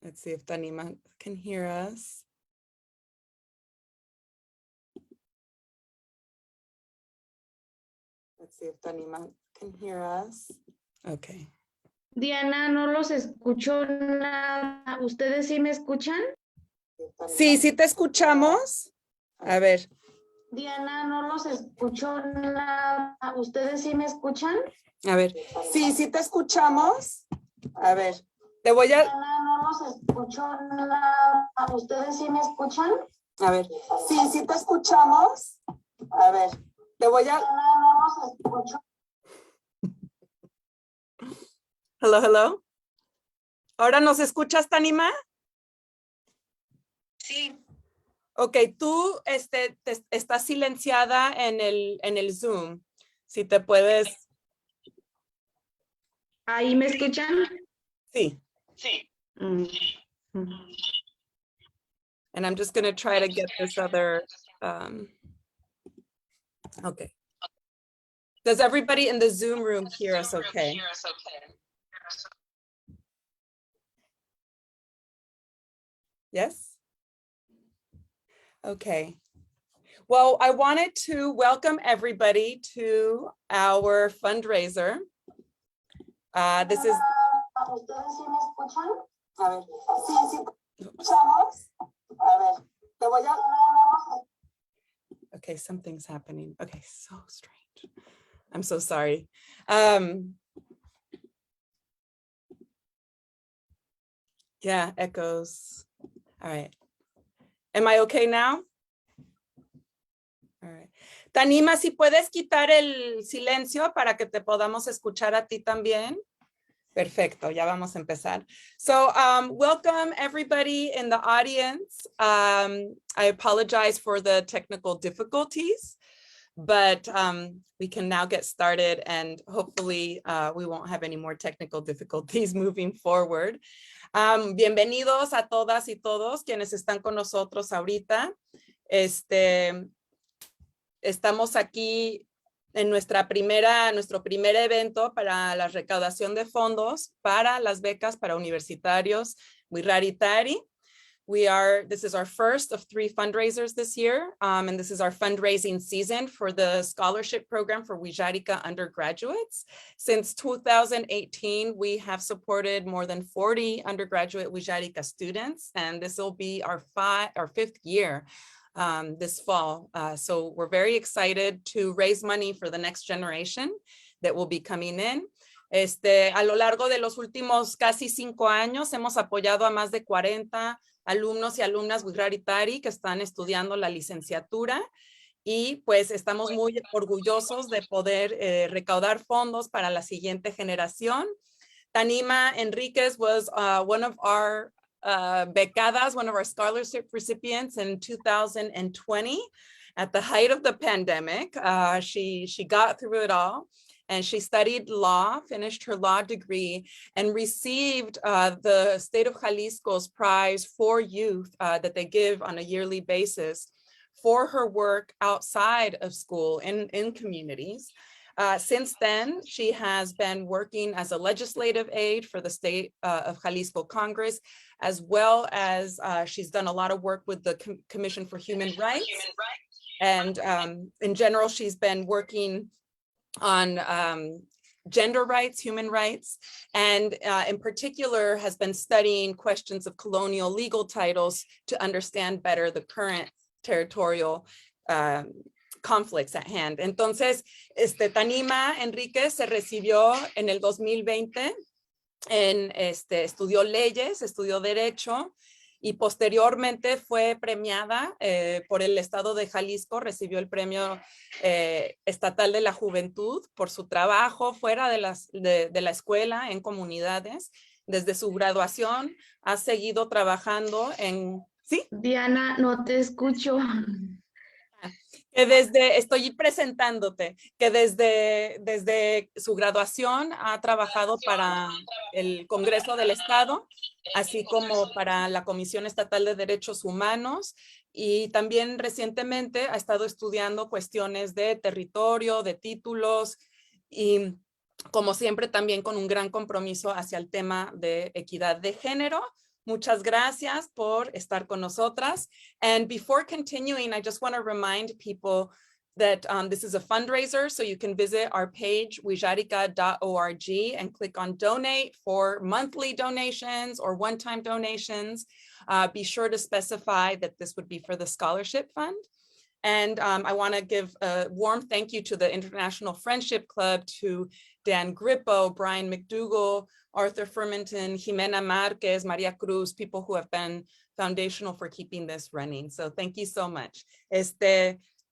Let's see if Tanima can hear us. Let's see if Tanima can hear us. Okay. Diana, no los escucho nada. ¿Ustedes sí me escuchan? Sí, sí te escuchamos. A ver. Diana, no los escucho nada. ¿Ustedes sí me escuchan? A ver. Sí, sí te escuchamos. A ver. Te voy a... Diana, no los escucho nada. ¿Ustedes sí me escuchan? A ver. Sí, sí te escuchamos. A ver. Te voy a... Diana, no los escucho. Hello, hello. ¿Ahora nos escuchas, Tanima? Sí. Ok, tú estás silenciada en el Zoom. Si te puedes... ¿Ahí me escuchan? Sí. Sí. And I'm just going to try to get this other... okay. Does everybody in the Zoom room hear us okay? Yes? Okay. Well, I wanted to welcome everybody to our fundraiser. This is... ¿Ustedes sí me escuchan? A ver, sí, sí, escuchamos. A ver, te voy a... Okay, something's happening. Okay, so strange. I'm so sorry. Yeah, echoes. All right. Am I okay now? All right. Tanima, si puedes quitar el silencio para que te podamos escuchar a ti también. Perfecto, ya vamos a empezar. So welcome everybody in the audience. I apologize for the technical difficulties, but we can now get started and hopefully we won't have any more technical difficulties moving forward. Bienvenidos a todas y todos quienes están con nosotros ahorita. Estamos aquí en nuestro primer evento para la recaudación de fondos para las becas para universitarios Wiraritari. This is our first of 3 fundraisers this year, and this is our fundraising season for the scholarship program for Wijarika undergraduates. Since 2018, we have supported more than 40 undergraduate Wijarika students, and this will be our 5th year this fall. So we're very excited to raise money for the next generation that will be coming in. A lo largo de los últimos casi 5 años hemos apoyado a más de 40 alumnos y alumnas Wiraritari que están estudiando la licenciatura y pues estamos muy orgullosos de poder recaudar fondos para la siguiente generación. Tanima Enriquez was one of our becadas, one of our scholarship recipients in 2020 at the height of the pandemic. She got through it all. And she studied law, finished her law degree, and received the state of Jalisco's prize for youth that they give on a yearly basis for her work outside of school in communities. Since then, she has been working as a legislative aide for the state of Jalisco Congress, as well as she's done a lot of work with the Commission for Human Rights. And in general, she's been working on gender rights, human rights, and in particular has been studying questions of colonial legal titles to understand better the current territorial conflicts at hand. Entonces, Tanima Enríquez se recibió en el 2020, estudió leyes, estudió derecho, y posteriormente fue premiada por el estado de Jalisco, recibió el premio estatal de la juventud por su trabajo fuera de la escuela en comunidades. Desde su graduación ha seguido trabajando en... ¿Sí? Diana, no te escucho. Estoy presentándote, que desde su graduación ha trabajado para el Congreso del Estado, así como para la Comisión Estatal de Derechos Humanos, y también recientemente ha estado estudiando cuestiones de territorio, de títulos, y como siempre también con un gran compromiso hacia el tema de equidad de género, Muchas gracias por estar con nosotras. And before continuing, I just want to remind people that this is a fundraiser, so you can visit our page, wixárika.org, and click on donate for monthly donations or one-time donations. Be sure to specify that this would be for the scholarship fund. And I want to give a warm thank you to the International Friendship Club, to Dan Grippo, Brian McDougall, Arthur Furmanton, Jimena Marquez, Maria Cruz, people who have been foundational for keeping this running. So thank you so much.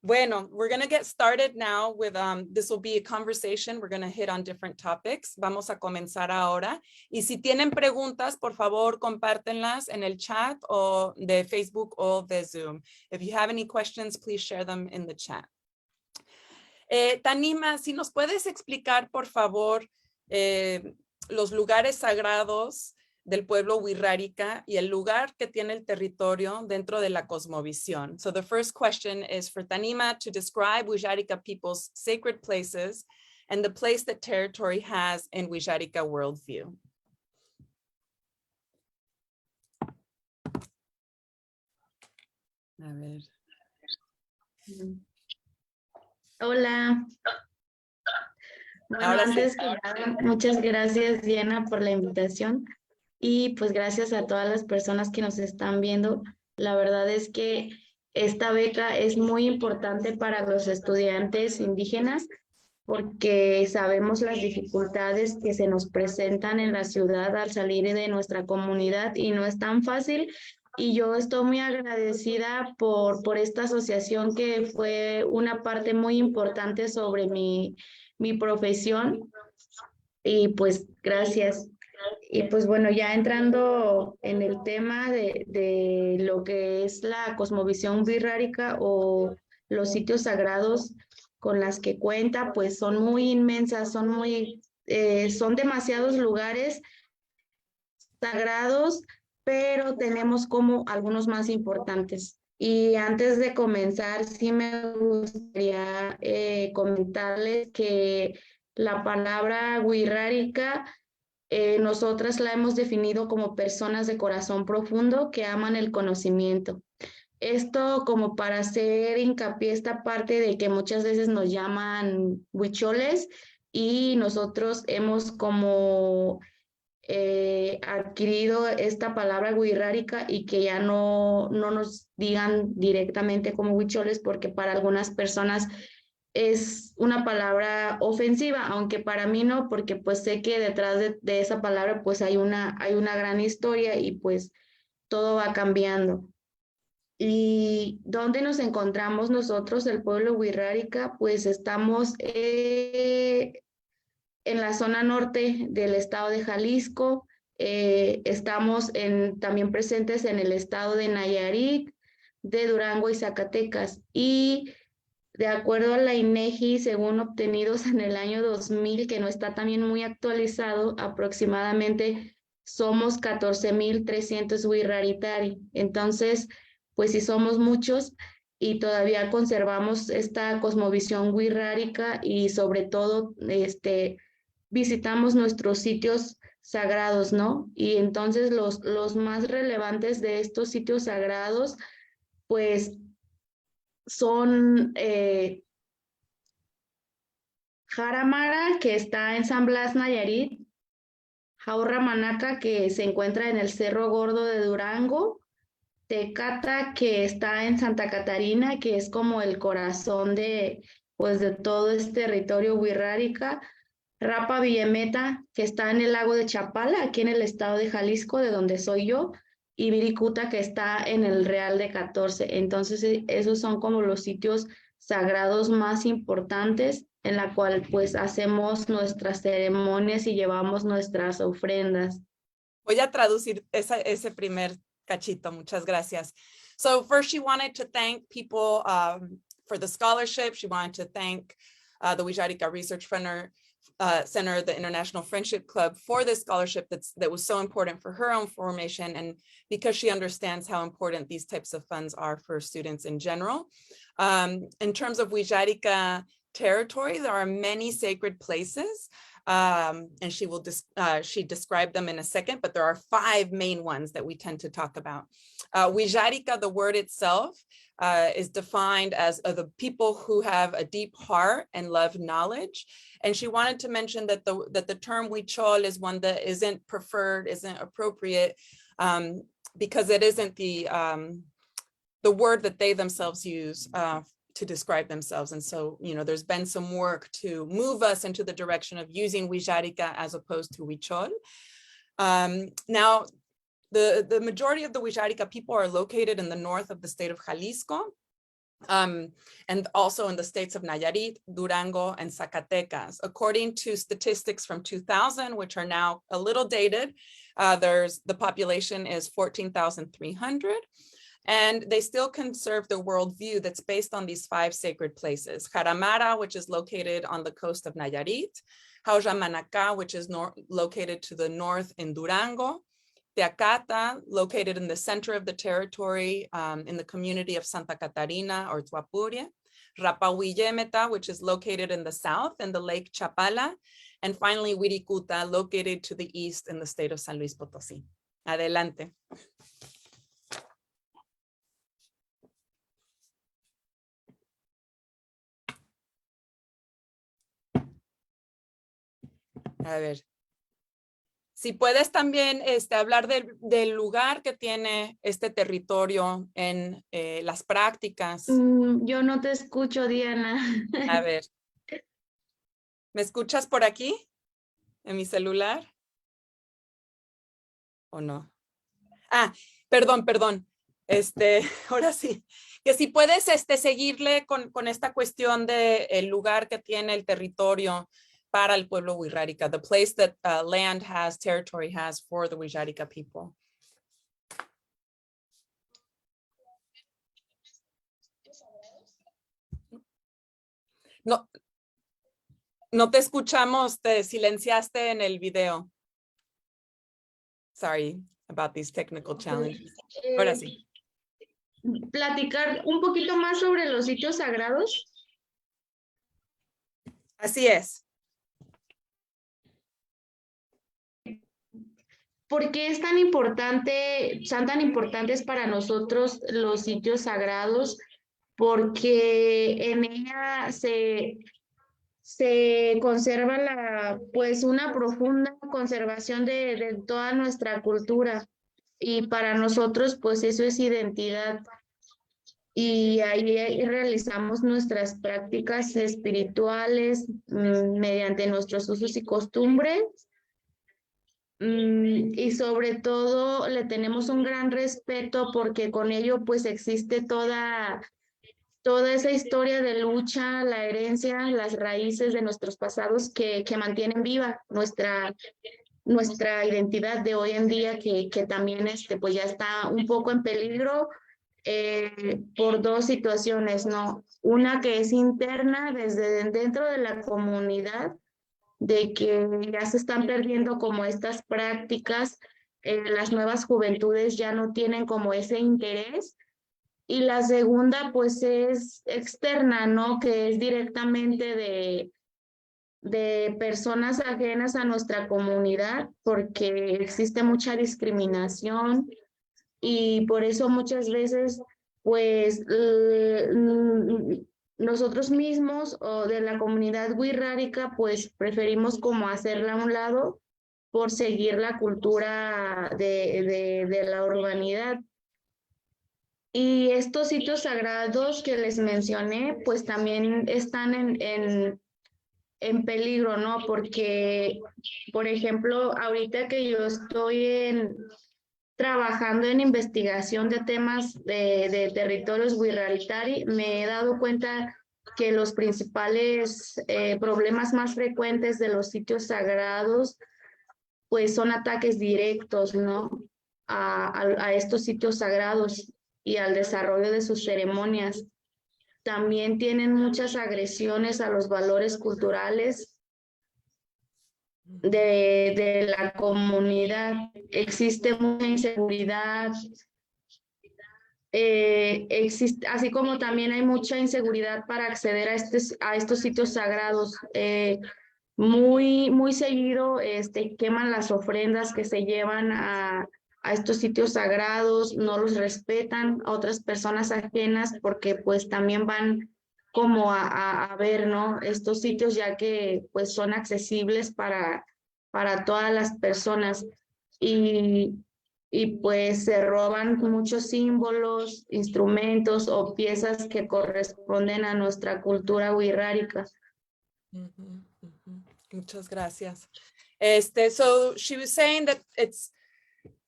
Bueno, we're going to get started now with, this will be a conversation. We're going to hit on different topics. Vamos a comenzar ahora. Y si tienen preguntas, por favor, compártenlas en el chat o de Facebook o de Zoom. If you have any questions, please share them in the chat. Tanima, si nos puedes explicar, por favor, los lugares sagrados del pueblo wixárika y el lugar que tiene el territorio dentro de la cosmovisión. So the first question is for Tanima to describe Wixárika people's sacred places and the place that territory has in Wixárika worldview. A ver. Hola. Bueno, Ahora antes sí. que nada, muchas gracias, Diana, por la invitación. Y pues gracias a todas las personas que nos están viendo. La verdad es que esta beca es muy importante para los estudiantes indígenas porque sabemos las dificultades que se nos presentan en la ciudad al salir de nuestra comunidad y no es tan fácil. Y yo estoy muy agradecida por esta asociación que fue una parte muy importante sobre mi profesión. Y pues gracias. Y pues bueno, ya entrando en el tema de lo que es la cosmovisión wixárika o los sitios sagrados con las que cuenta, pues son muy inmensas, son demasiados lugares sagrados, pero tenemos como algunos más importantes. Y antes de comenzar, sí me gustaría comentarles que la palabra wixárika nosotras la hemos definido como personas de corazón profundo que aman el conocimiento. Esto como para hacer hincapié esta parte de que muchas veces nos llaman huicholes y nosotros hemos como adquirido esta palabra wixárika y que ya no nos digan directamente como huicholes porque para algunas personas es una palabra ofensiva, aunque para mí no, porque pues sé que detrás de esa palabra pues hay una gran historia y pues todo va cambiando. ¿Y dónde nos encontramos nosotros, el pueblo wixárika? Pues estamos en la zona norte del estado de Jalisco, estamos también presentes en el estado de Nayarit, de Durango y Zacatecas, y de acuerdo a la INEGI, según obtenidos en el año 2000, que no está también muy actualizado, aproximadamente somos 14,300 wixáritari. Entonces, pues sí somos muchos y todavía conservamos esta cosmovisión wixárika y sobre todo visitamos nuestros sitios sagrados, ¿no? Y entonces los más relevantes de estos sitios sagrados, pues son Jaramara, que está en San Blas, Nayarit, Jaurramanaca, que se encuentra en el Cerro Gordo de Durango, Tecata, que está en Santa Catarina, que es como el corazón de todo este territorio wixárika, Rapa Villameta, que está en el lago de Chapala, aquí en el estado de Jalisco, de donde soy yo, y Viricuta, que está en el Real de 14. Entonces, esos son como los sitios sagrados más importantes en la cual pues hacemos nuestras ceremonias y llevamos nuestras ofrendas. Voy a traducir ese primer cachito. Muchas gracias. So first she wanted to thank people for the scholarship. She wanted to thank the Wixárika Research Center, the International Friendship Club, for this scholarship that was so important for her own formation, and because she understands how important these types of funds are for students in general. In terms of Wixárika territory, there are many sacred places. And she described them in a second, but there are 5 main ones that we tend to talk about. Wixárika, the word itself, is defined as the people who have a deep heart and love knowledge. And she wanted to mention that the term Huichol is one that isn't preferred, isn't appropriate, because it isn't the word that they themselves use to describe themselves. And so, there's been some work to move us into the direction of using Wixárika as opposed to Huichol. Now, the majority of the Wixárika people are located in the north of the state of Jalisco, and also in the states of Nayarit, Durango, and Zacatecas. According to statistics from 2000, which are now a little dated, the population is 14,300. And they still conserve the worldview that's based on these 5 sacred places. Jaramara, which is located on the coast of Nayarit. Jauja which is located to the north in Durango. Teacata, located in the center of the territory in the community of Santa Catarina or Tuapuria. Rapahuillemeta, which is located in the south in the Lake Chapala. And finally, Wirikuta, located to the east in the state of San Luis Potosí. Adelante. A ver, si puedes también hablar del lugar que tiene este territorio en las prácticas. Yo no te escucho, Diana. A ver, ¿me escuchas por aquí? ¿En mi celular? ¿O no? Ah, perdón. Ahora sí. Que si puedes seguirle con esta cuestión del lugar que tiene el territorio para el pueblo Wixárika, the place that territory has for the Wixárika people. No te escuchamos, te silenciaste en el video. Sorry about these technical challenges. Ahora sí. Platicar un poquito más sobre los sitios sagrados. Así es. ¿Por qué son tan importantes para nosotros los sitios sagrados? Porque en ella se conserva una profunda conservación de toda nuestra cultura, y para nosotros pues eso es identidad, y ahí realizamos nuestras prácticas espirituales mediante nuestros usos y costumbres. Y sobre todo le tenemos un gran respeto porque con ello pues existe toda esa historia de lucha, la herencia, las raíces de nuestros pasados que mantienen viva nuestra identidad de hoy en día, que también pues ya está un poco en peligro por 2 situaciones, ¿no? Una que es interna desde dentro de la comunidad, de que ya se están perdiendo como estas prácticas, las nuevas juventudes ya no tienen como ese interés. Y la segunda pues es externa, ¿no? Que es directamente de personas ajenas a nuestra comunidad, porque existe mucha discriminación, y por eso muchas veces pues nosotros mismos o de la comunidad wixárika pues preferimos como hacerla a un lado por seguir la cultura de la urbanidad. Y estos sitios sagrados que les mencioné pues también están en peligro, ¿no? Porque, por ejemplo, ahorita que yo estoy trabajando en investigación de temas de territorios Wixárika, me he dado cuenta que los principales problemas más frecuentes de los sitios sagrados pues son ataques directos, ¿no? A estos sitios sagrados y al desarrollo de sus ceremonias. También tienen muchas agresiones a los valores culturales de la comunidad. Existe mucha inseguridad, así como también hay mucha inseguridad para acceder a estos sitios sagrados. muy seguido queman las ofrendas que se llevan a estos sitios sagrados, no los respetan a otras personas ajenas porque pues también van como a ver, ¿no? Estos sitios ya que pues son accesibles para todas las personas y, y pues se roban muchos símbolos, instrumentos o piezas que corresponden a nuestra cultura wixárika. Muchas gracias. So she was saying that it's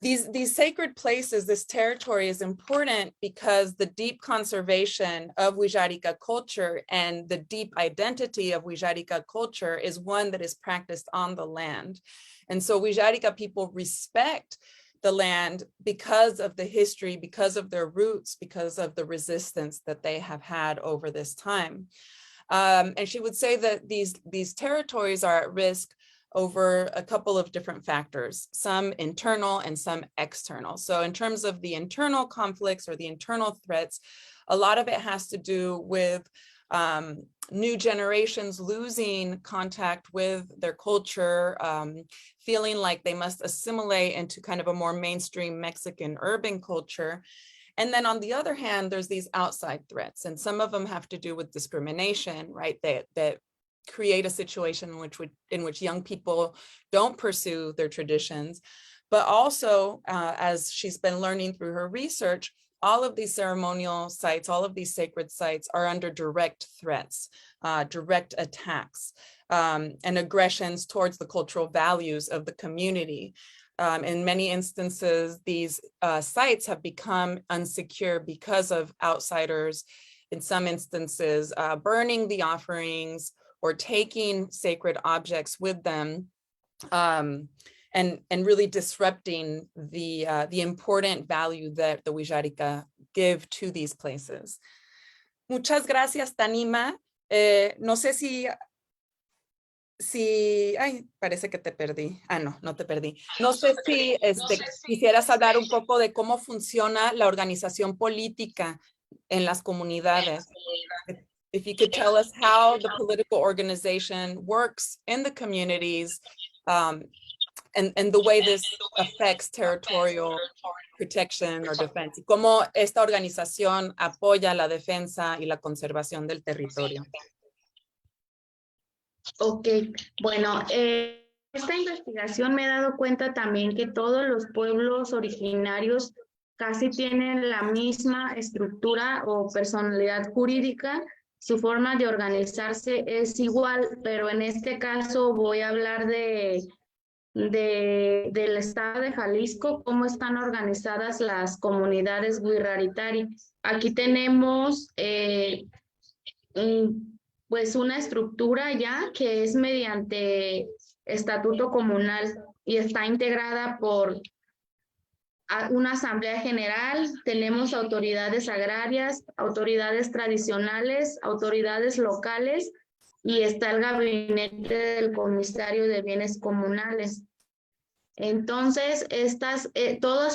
these sacred places, this territory is important because the deep conservation of Wixárika culture and the deep identity of Wixárika culture is one that is practiced on the land. And so Wixárika people respect the land because of the history, because of their roots, because of the resistance that they have had over this time. And she would say that these territories are at risk over a couple of different factors, some internal and some external. So in terms of the internal conflicts or the internal threats, a lot of it has to do with new generations losing contact with their culture, feeling like they must assimilate into kind of a more mainstream Mexican urban culture. And then on the other hand, there's these outside threats, and some of them have to do with discrimination, right? That create a situation in which young people don't pursue their traditions. But also, as she's been learning through her research, all of these ceremonial sites, all of these sacred sites are under direct threats, direct attacks, and aggressions towards the cultural values of the community. In many instances, these sites have become unsecure because of outsiders, in some instances, burning the offerings or taking sacred objects with them, and really disrupting the important value that the Wixárika give to these places. Muchas gracias, Tanima. No sé si, ay, parece que te perdí. Ah, no te perdí. No sé si quisieras hablar un poco de cómo funciona la organización política en las comunidades. If you could tell us how the political organization works in the communities, and the way this affects territorial protection or defense, y cómo esta organización apoya la defensa y la conservación del territorio. Ok, bueno, esta investigación me he dado cuenta también que todos los pueblos originarios casi tienen la misma estructura o personalidad jurídica. Su forma de organizarse es igual, pero en este caso voy a hablar del estado de Jalisco, cómo están organizadas las comunidades Wixárika. Aquí tenemos pues una estructura ya que es mediante estatuto comunal y está integrada por una asamblea general, tenemos autoridades agrarias, autoridades tradicionales, autoridades locales y está el gabinete del comisario de bienes comunales. Entonces, toda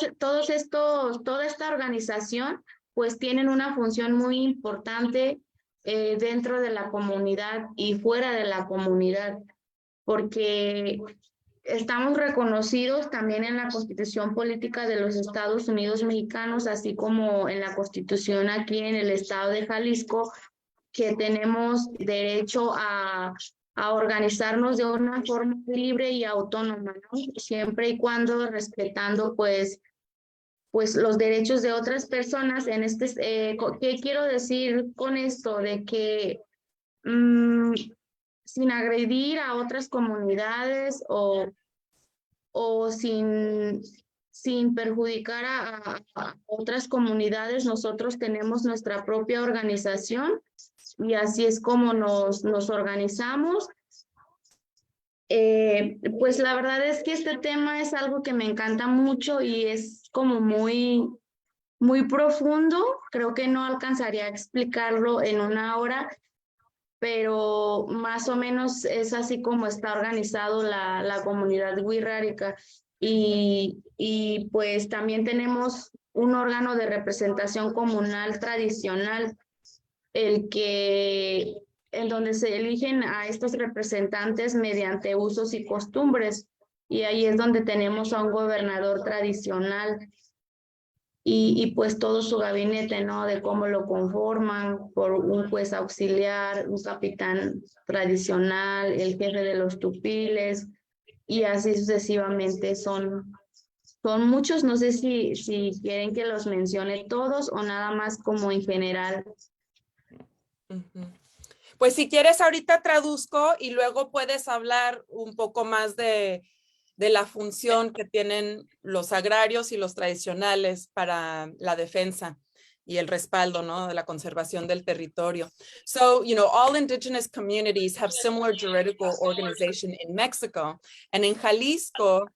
esta organización pues tienen una función muy importante dentro de la comunidad y fuera de la comunidad, porque estamos reconocidos también en la Constitución Política de los Estados Unidos Mexicanos, así como en la Constitución aquí en el estado de Jalisco, que tenemos derecho a organizarnos de una forma libre y autónoma, ¿no? Siempre y cuando respetando pues los derechos de otras personas. ¿Qué quiero decir con esto? De que sin agredir a otras comunidades o sin perjudicar a otras comunidades, nosotros tenemos nuestra propia organización y así es como nos organizamos. Pues la verdad es que este tema es algo que me encanta mucho y es como muy profundo. Creo que no alcanzaría a explicarlo en una hora, pero más o menos es así como está organizado la comunidad wixárika. Y pues también tenemos un órgano de representación comunal tradicional, el que en donde se eligen a estos representantes mediante usos y costumbres. Y ahí es donde tenemos a un gobernador tradicional y pues todo su gabinete, ¿no? De cómo lo conforman por un juez auxiliar, un capitán tradicional, el jefe de los tupiles y así sucesivamente. Son muchos, no sé si quieren que los mencione todos o nada más como en general. Pues si quieres ahorita traduzco y luego puedes hablar un poco más de la función que tienen los agrarios y los tradicionales para la defensa y el respaldo, ¿no? De la conservación del territorio. So, all indigenous communities have similar juridical organization in Mexico. And in Jalisco,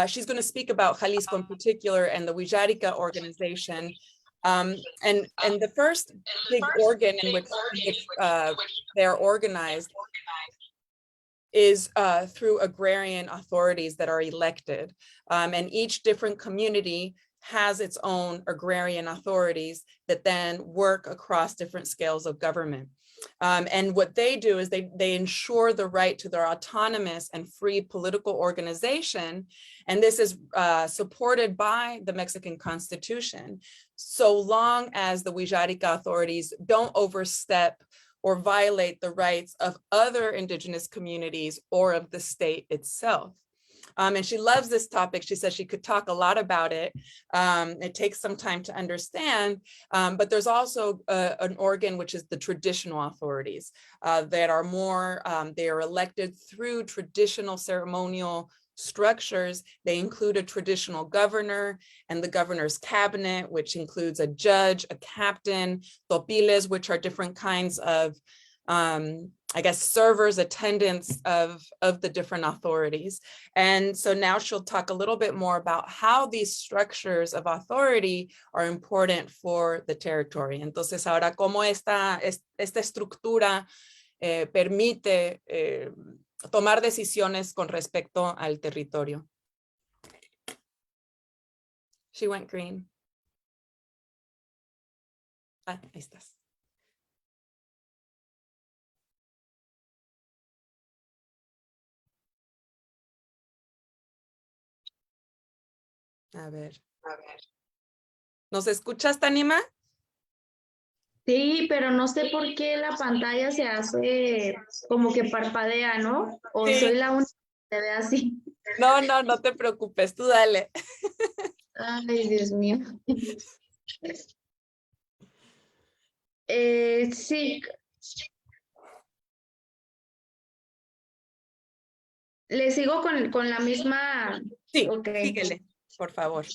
she's going to speak about Jalisco in particular and the Wixárika organization. And the first big organ in which they're organized is through agrarian authorities that are elected. And each different community has its own agrarian authorities that then work across different scales of government. And what they do is they ensure the right to their autonomous and free political organization. And this is supported by the Mexican Constitution, so long as the Wixárika authorities don't overstep or violate the rights of other indigenous communities or of the state itself. And she loves this topic. She says she could talk a lot about it. It takes some time to understand, but there's also an organ, which is the traditional authorities that are more, they are elected through traditional ceremonial structures. They include a traditional governor and the governor's cabinet, which includes a judge, a captain, topiles, which are different kinds of, I guess, servers, attendants of the different authorities. And so now she'll talk a little bit more about how these structures of authority are important for the territory. Entonces ahora cómo esta estructura permite tomar decisiones con respecto al territorio. She went green. Ah, ahí estás. A ver. ¿Nos escuchas, Tanima? Sí, pero no sé por qué la pantalla se hace como que parpadea, ¿no? O Sí. soy la única que se ve así. No te preocupes, tú dale. Ay, Dios mío. Sí. Le sigo con la misma. Sí, Okay. síguele, por favor.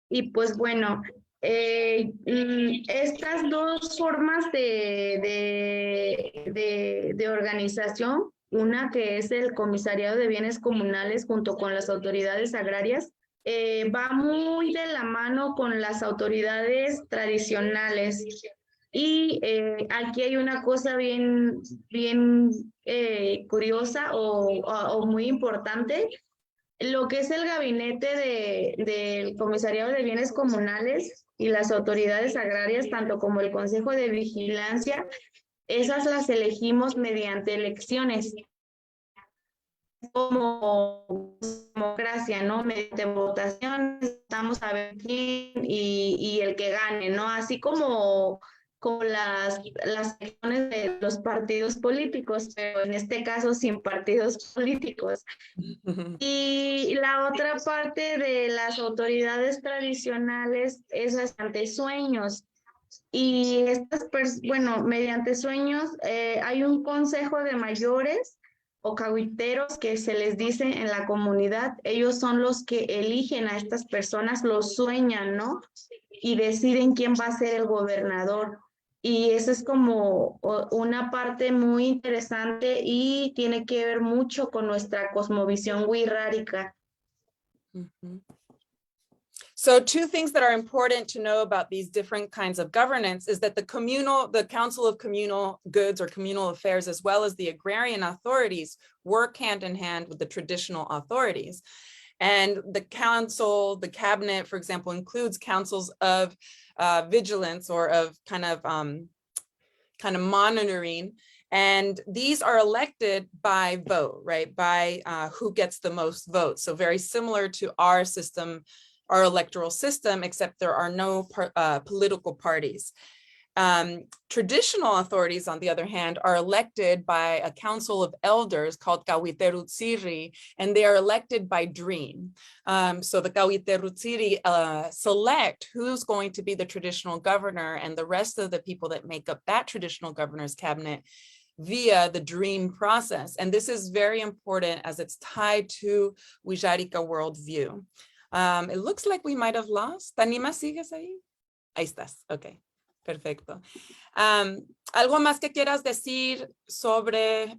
Y pues bueno, estas dos formas de organización, una que es el Comisariado de Bienes Comunales junto con las autoridades agrarias, va muy de la mano con las autoridades tradicionales. Y aquí hay una cosa bien curiosa o muy importante. Lo que es el gabinete del Comisariado de Bienes Comunales y las autoridades agrarias, tanto como el Consejo de Vigilancia, esas las elegimos mediante elecciones como democracia, ¿no? Mediante votaciones, estamos a ver quién y el que gane, ¿no? Así como las elecciones de los partidos políticos, pero en este caso sin partidos políticos. Y la otra parte de las autoridades tradicionales es mediante sueños. Y mediante sueños hay un consejo de mayores o cahuiteros que se les dice en la comunidad. Ellos son los que eligen a estas personas, los sueñan, ¿no? Y deciden quién va a ser el gobernador. Y eso es como una parte muy interesante y tiene que ver mucho con nuestra cosmovisión wixárika. So 2 things that are important to know about these different kinds of governance is that the Council of Communal Goods or Communal Affairs, as well as the agrarian authorities, work hand in hand with the traditional authorities. And the council, the cabinet, for example, includes councils of vigilance or of kind of kind of monitoring. And these are elected by vote, right? By who gets the most votes. So very similar to our system, our electoral system, except there are no political parties. Traditional authorities, on the other hand, are elected by a council of elders called Kawiterutsiri, and they are elected by dream. So the Kawiterutsiri select who's going to be the traditional governor, and the rest of the people that make up that traditional governor's cabinet via the dream process. And this is very important as it's tied to Wixárika worldview. It looks like we might have lost. Tanima, ¿sigues ahí? Ahí estás, okay. Perfecto. ¿Algo más que quieras decir sobre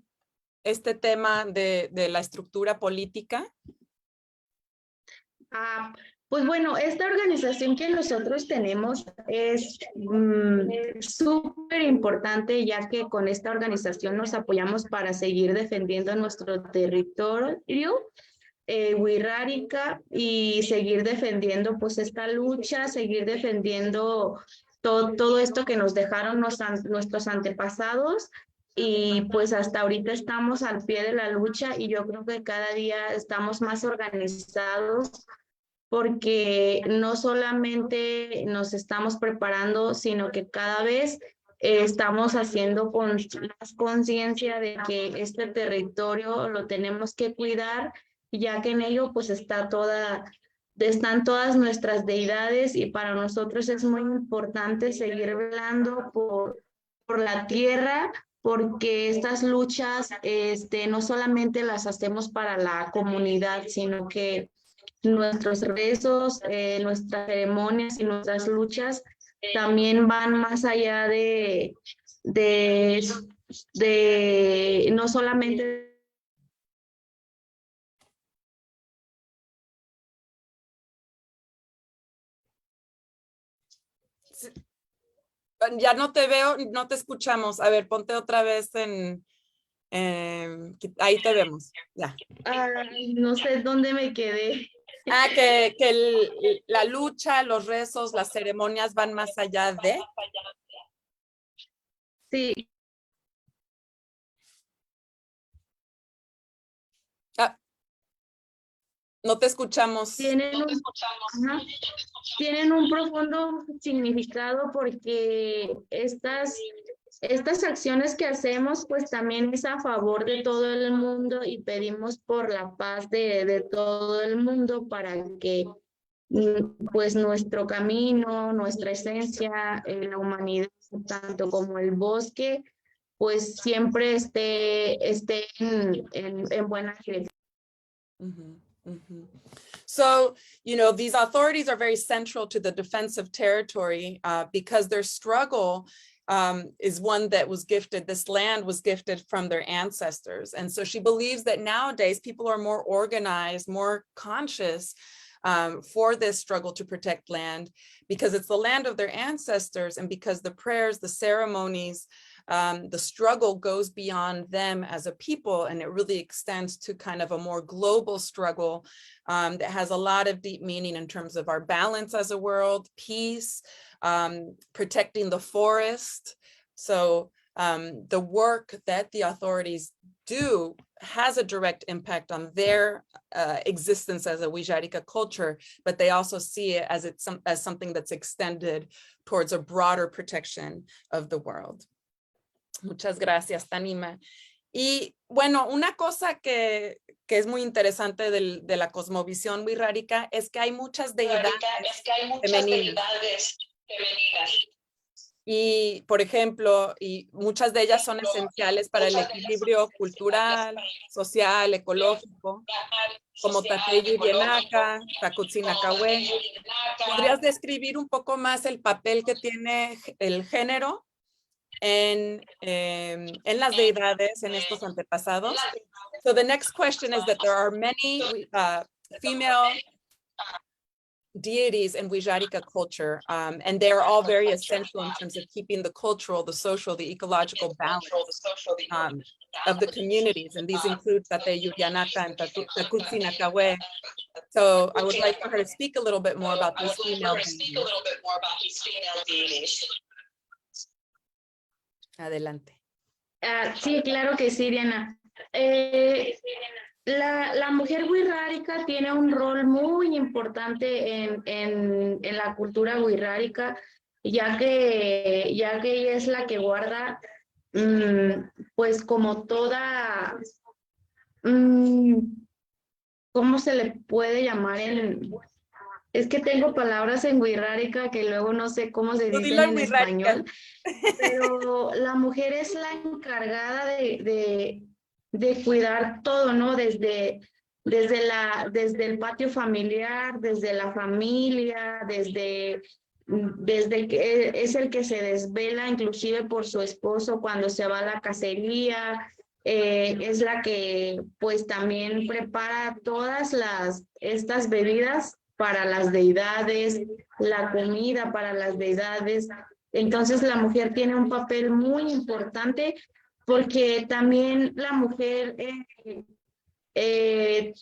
este tema de la estructura política? Pues bueno, esta organización que nosotros tenemos es súper importante, ya que con esta organización nos apoyamos para seguir defendiendo nuestro territorio Wixárika y seguir defendiendo pues esta lucha, seguir defendiendo todo esto que nos dejaron nuestros antepasados, y pues hasta ahorita estamos al pie de la lucha, y yo creo que cada día estamos más organizados, porque no solamente nos estamos preparando, sino que cada vez estamos haciendo más conciencia de que este territorio lo tenemos que cuidar, ya que en ello pues están todas nuestras deidades, y para nosotros es muy importante seguir velando por la tierra, porque estas luchas no solamente las hacemos para la comunidad, sino que nuestros rezos, nuestras ceremonias y nuestras luchas también van más allá de no solamente Ya no te veo, no te escuchamos. A ver, ponte otra vez ahí te vemos, ya. No sé dónde me quedé. Que la lucha, los rezos, las ceremonias van más allá de. Sí. No te escuchamos. Tienen un profundo significado, porque estas acciones que hacemos pues también es a favor de todo el mundo, y pedimos por la paz de todo el mundo, para que pues nuestro camino, nuestra esencia, la humanidad, tanto como el bosque, pues siempre esté en buena dirección. Mm-hmm. Mm-hmm. So, you know, these authorities are very central to the defense of territory because their struggle is one that was gifted. This land was gifted from their ancestors. And so she believes that nowadays people are more organized, more conscious for this struggle to protect land, because it's the land of their ancestors, and because the prayers, the ceremonies, the struggle goes beyond them as a people, and it really extends to kind of a more global struggle that has a lot of deep meaning in terms of our balance as a world, peace, protecting the forest. So the work that the authorities do has a direct impact on their existence as a Wixárika culture, but they also see it as something that's extended towards a broader protection of the world. Muchas gracias, Tanima. Y bueno, una cosa que es muy interesante de la cosmovisión wixárika es que hay muchas deidades femeninas. Y, por ejemplo, y muchas de ellas son esenciales para el equilibrio cultural, social, ecológico, como Tatey Yurienaka, Takutsinakawe. ¿Podrías describir un poco más el papel que tiene el género en las deidades, en estos antepasados? So the next question is that there are many female deities in Wixárika culture, and they are all very essential in terms of keeping the cultural, the social, the ecological balance of the communities, and these include Tatey Yurienaka and Takutsinakawe. So I would like for her to speak a little bit more about these female deities. Adelante. Sí, claro que sí, Diana. La mujer wixárika tiene un rol muy importante en la cultura wixárika, ya que ella es la que guarda, pues como toda, ¿cómo se le puede llamar Es que tengo palabras en wixárika que luego no sé cómo se Tú dicen dilo en en wixárika. español, pero la mujer es la encargada de cuidar todo, ¿no? Desde el patio familiar, desde la familia, desde que es el que se desvela inclusive por su esposo cuando se va a la cacería, es la que pues también prepara estas bebidas para las deidades, la comida para las deidades. Entonces la mujer tiene un papel muy importante porque también la mujer eh,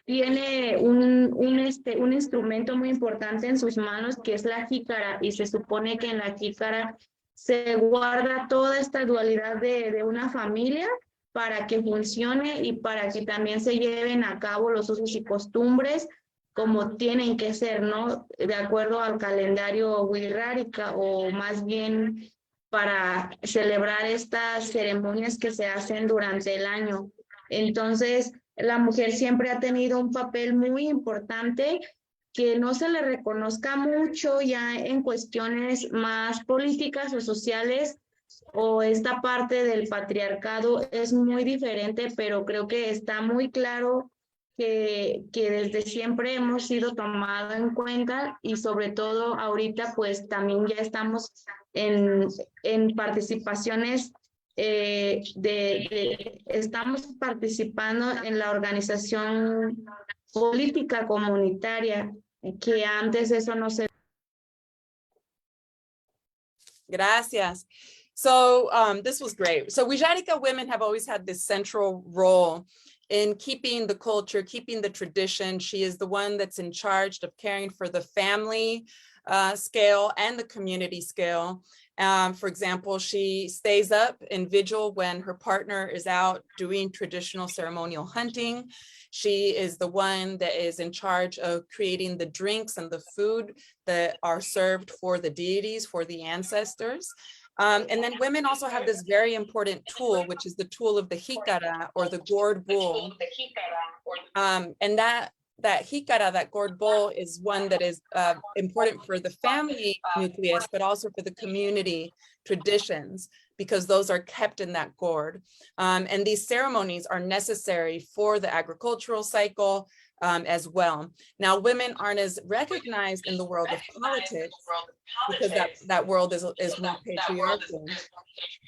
tiene un instrumento muy importante en sus manos que es la jícara y se supone que en la jícara se guarda toda esta dualidad de una familia para que funcione y para que también se lleven a cabo los usos y costumbres como tienen que ser, ¿no? De acuerdo al calendario wixárika o más bien para celebrar estas ceremonias que se hacen durante el año. Entonces, la mujer siempre ha tenido un papel muy importante que no se le reconozca mucho ya en cuestiones más políticas o sociales o esta parte del patriarcado es muy diferente, pero creo que está muy claro que desde siempre hemos sido tomado en cuenta y sobre todo ahorita pues también ya estamos en participaciones estamos participando en la organización política comunitaria, que antes eso no se... Gracias. So this was great. So Wixárika women have always had this central role in keeping the culture, keeping the tradition. She is the one that's in charge of caring for the family scale and the community scale. For example, she stays up in vigil when her partner is out doing traditional ceremonial hunting. She is the one that is in charge of creating the drinks and the food that are served for the deities, for the ancestors. And then women also have this very important tool, which is the tool of the jícara or the gourd bowl. And that jícara, that gourd bowl, is one that is important for the family nucleus, but also for the community traditions, because those are kept in that gourd. And these ceremonies are necessary for the agricultural cycle as well. Now, women aren't as recognized in the world of politics because that world is more patriarchal,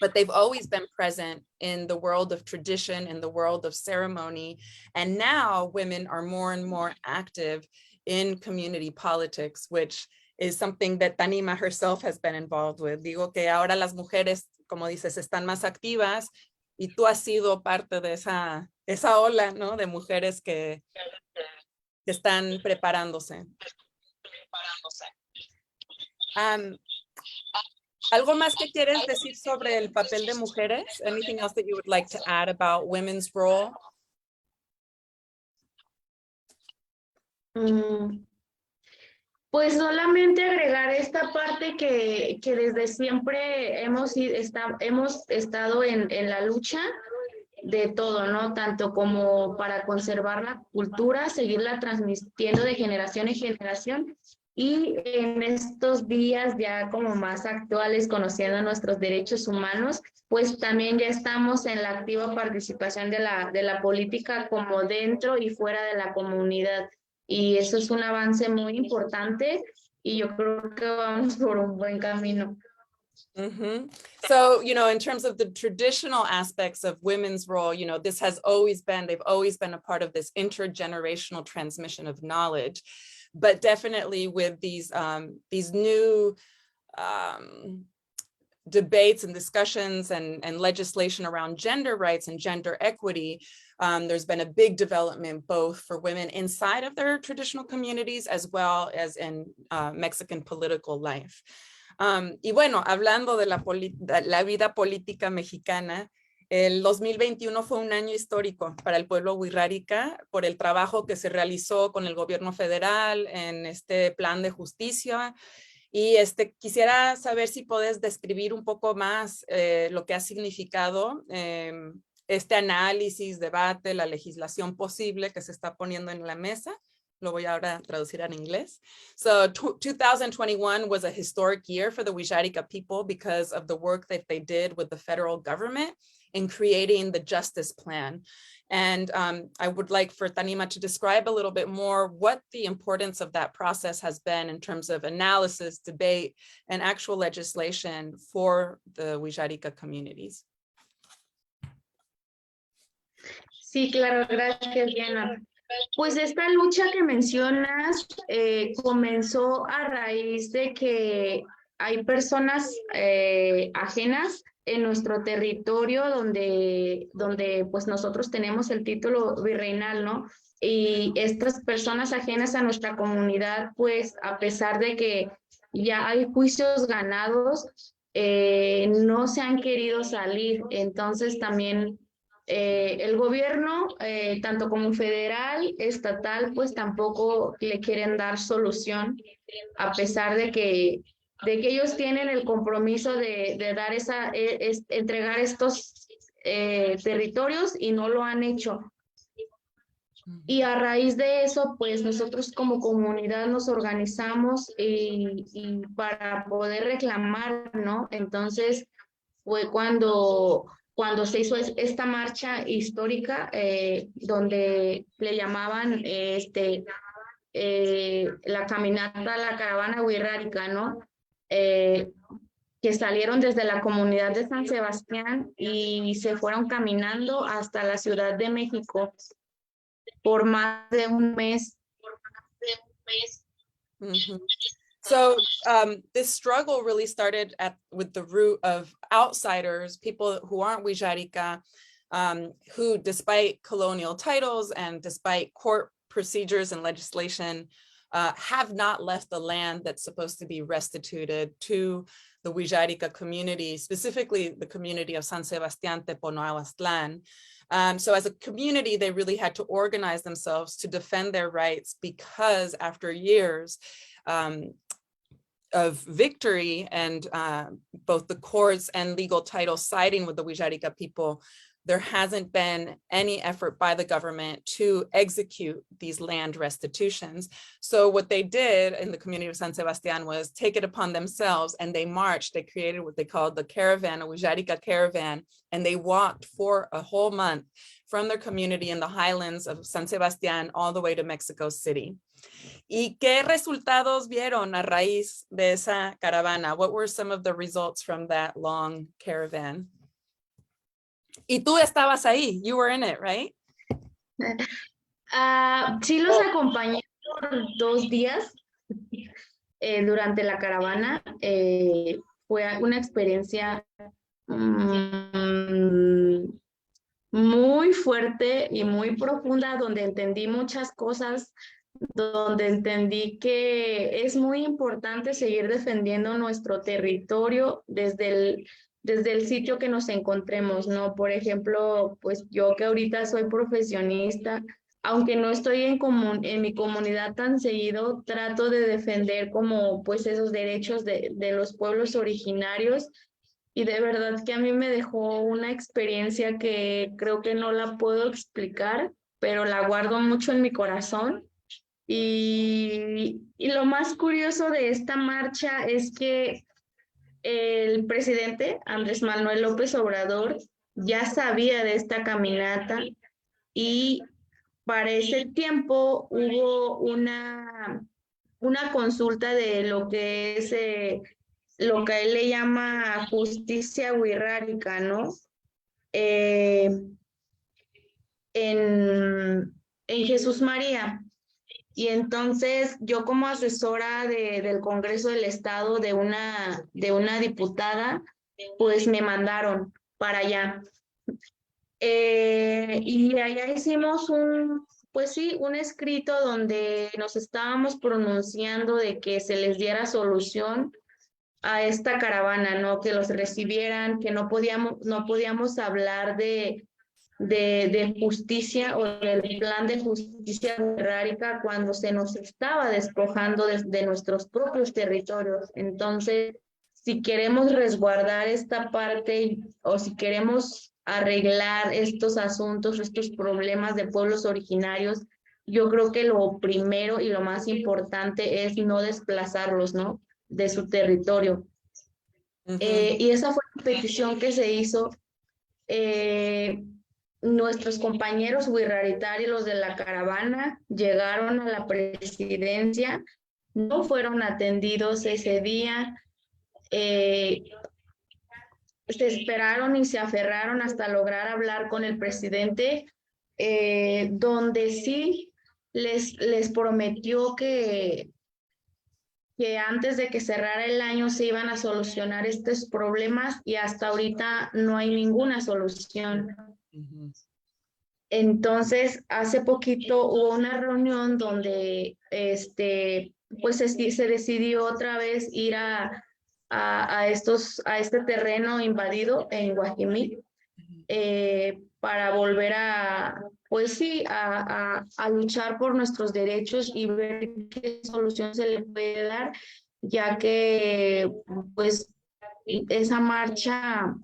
but they've always been present in the world of tradition, in the world of ceremony. And now women are more and more active in community politics, which is something that Tanima herself has been involved with. Digo que ahora las mujeres, como dices, están más activas y tú has sido parte de esa ola, ¿no? De mujeres que están preparándose. ¿Algo más que quieres decir sobre el papel de mujeres? Anything else that you would like to add about women's role? Pues solamente agregar esta parte que desde siempre hemos estado en la lucha de todo, ¿no? Tanto como para conservar la cultura, seguirla transmitiendo de generación en generación y en estos días ya como más actuales, conociendo nuestros derechos humanos, pues también ya estamos en la activa participación de la política como dentro y fuera de la comunidad. Y eso es un avance muy importante y yo creo que vamos por un buen camino. Mm-hmm. So, in terms of the traditional aspects of women's role, this has always been, they've always been a part of this intergenerational transmission of knowledge, but definitely with these new debates and discussions and legislation around gender rights and gender equity, there's been a big development both for women inside of their traditional communities as well as in Mexican political life. Y bueno, hablando de la vida política mexicana, el 2021 fue un año histórico para el pueblo wixárika por el trabajo que se realizó con el gobierno federal en este plan de justicia. Y quisiera saber si puedes describir un poco más lo que ha significado este análisis, debate, la legislación posible que se está poniendo en la mesa. Lo voy ahora a traducir en inglés. So 2021 was a historic year for the Wixárika people because of the work that they did with the federal government in creating the justice plan. And I would like for Tanima to describe a little bit more what the importance of that process has been in terms of analysis, debate, and actual legislation for the Wixárika communities. Sí, claro, gracias, Diana. Pues esta lucha que mencionas comenzó a raíz de que hay personas ajenas en nuestro territorio donde pues nosotros tenemos el título virreinal, ¿no? Y estas personas ajenas a nuestra comunidad, pues a pesar de que ya hay juicios ganados, no se han querido salir. Entonces también el gobierno, tanto como federal, estatal, pues tampoco le quieren dar solución, a pesar de que ellos tienen el compromiso de dar entregar estos territorios y no lo han hecho. Y a raíz de eso, pues nosotros como comunidad nos organizamos y para poder reclamar, ¿no? Entonces fue cuando se hizo esta marcha histórica donde le llamaban la caminata, la caravana wixárika, ¿no? Que salieron desde la comunidad de San Sebastián y se fueron caminando hasta la Ciudad de México por más de un mes. Mm-hmm. So this struggle really started with the root of outsiders, people who aren't Wixárika, who despite colonial titles and despite court procedures and legislation, have not left the land that's supposed to be restituted to the Wixárika community, specifically the community of San Sebastián Teponoahuastlan. So as a community, they really had to organize themselves to defend their rights because after years of victory and both the courts and legal title siding with the Wixárika people, there hasn't been any effort by the government to execute these land restitutions. So what they did in the community of San Sebastián was take it upon themselves, and they marched. They created what they called the caravan, a Wixárika caravan, and they walked for a whole month from their community in the highlands of San Sebastián all the way to Mexico City. ¿Y qué resultados vieron a raíz de esa caravana? What were some of the results from that long caravan? Y tú estabas ahí, you were in it, right? Sí, los acompañé por 2 días durante la caravana. Fue una experiencia muy fuerte y muy profunda, donde entendí muchas cosas, donde entendí que es muy importante seguir defendiendo nuestro territorio desde el sitio que nos encontremos, ¿no? Por ejemplo, pues yo que ahorita soy profesionista, aunque no estoy en mi comunidad tan seguido, trato de defender como pues esos derechos de los pueblos originarios, y de verdad que a mí me dejó una experiencia que creo que no la puedo explicar, pero la guardo mucho en mi corazón. Y lo más curioso de esta marcha es que el presidente Andrés Manuel López Obrador ya sabía de esta caminata, y para ese tiempo hubo una consulta de lo que es lo que él le llama justicia wixárika, ¿no? En Jesús María. Y entonces yo, como asesora del Congreso del Estado de una diputada, pues me mandaron para allá. Y allá hicimos un escrito donde nos estábamos pronunciando de que se les diera solución esta caravana, ¿no? Que los recibieran, que no podíamos hablar de justicia o del plan de justicia wixárika cuando se nos estaba despojando de nuestros propios territorios. Entonces, si queremos resguardar esta parte o si queremos arreglar estos asuntos, estos problemas de pueblos originarios, yo creo que lo primero y lo más importante es no desplazarlos, ¿no? De su territorio. Y esa fue la petición que se hizo. Nuestros compañeros wixáritari, los de la caravana, llegaron a la presidencia, no fueron atendidos ese día, se esperaron y se aferraron hasta lograr hablar con el presidente, donde sí les prometió que antes de que cerrara el año se iban a solucionar estos problemas y hasta ahorita no hay ninguna solución. Entonces, hace poquito hubo una reunión donde pues se decidió otra vez ir a este terreno invadido en Guajimí para volver pues sí, a luchar por nuestros derechos y ver qué solución se le puede dar, ya que pues esa marcha,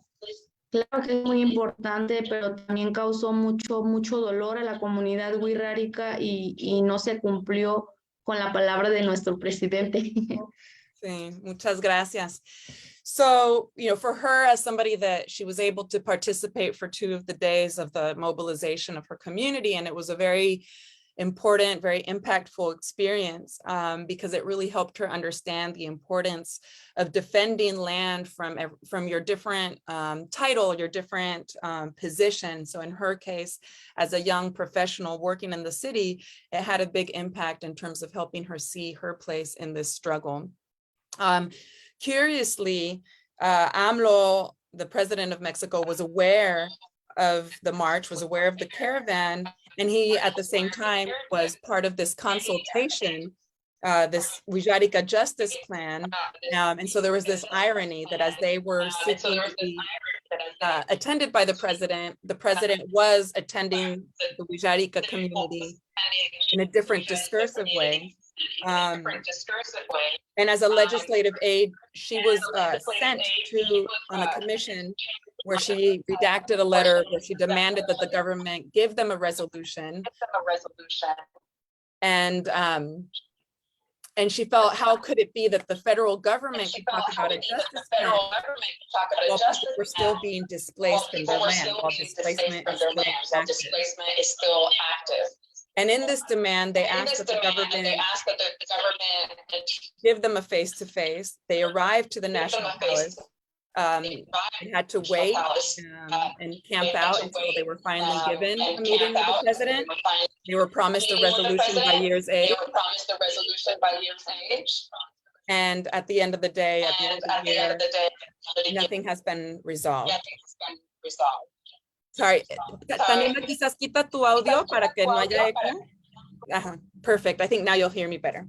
claro que es muy importante, pero también causó mucho dolor a la comunidad wixárika y no se cumplió con la palabra de nuestro presidente. Sí, muchas gracias. So, for her, as somebody that she was able to participate for 2 of the days of the mobilization of her community, and it was a very important, very impactful experience because it really helped her understand the importance of defending land from your different title, your different position. So in her case, as a young professional working in the city, it had a big impact in terms of helping her see her place in this struggle. Curiously, AMLO, the president of Mexico, was aware of the march, was aware of the caravan, and he at the same time was part of this consultation, this Wixárika justice plan. And so there was this irony that as they were seeking to be attended by the president was attending the Wixárika community in a different discursive way. And as a legislative aide, she was sent on a commission where she redacted a letter where she demanded that the government give them a resolution. And she felt, how could it be that the federal government could talk about a justice plan while people were still being displaced from their land, while displacement is still active. And in this demand, they asked that the government give them a face-to-face. They arrived to the National Palace. They had to wait and camp out until they were finally given a meeting with the president. They were promised a resolution by year's age. And at the end of the day, at the end of the year, nothing has been resolved. Sorry, Taniela, quizás quita tu audio para que no haya eco. Perfect. I think now you'll hear me better.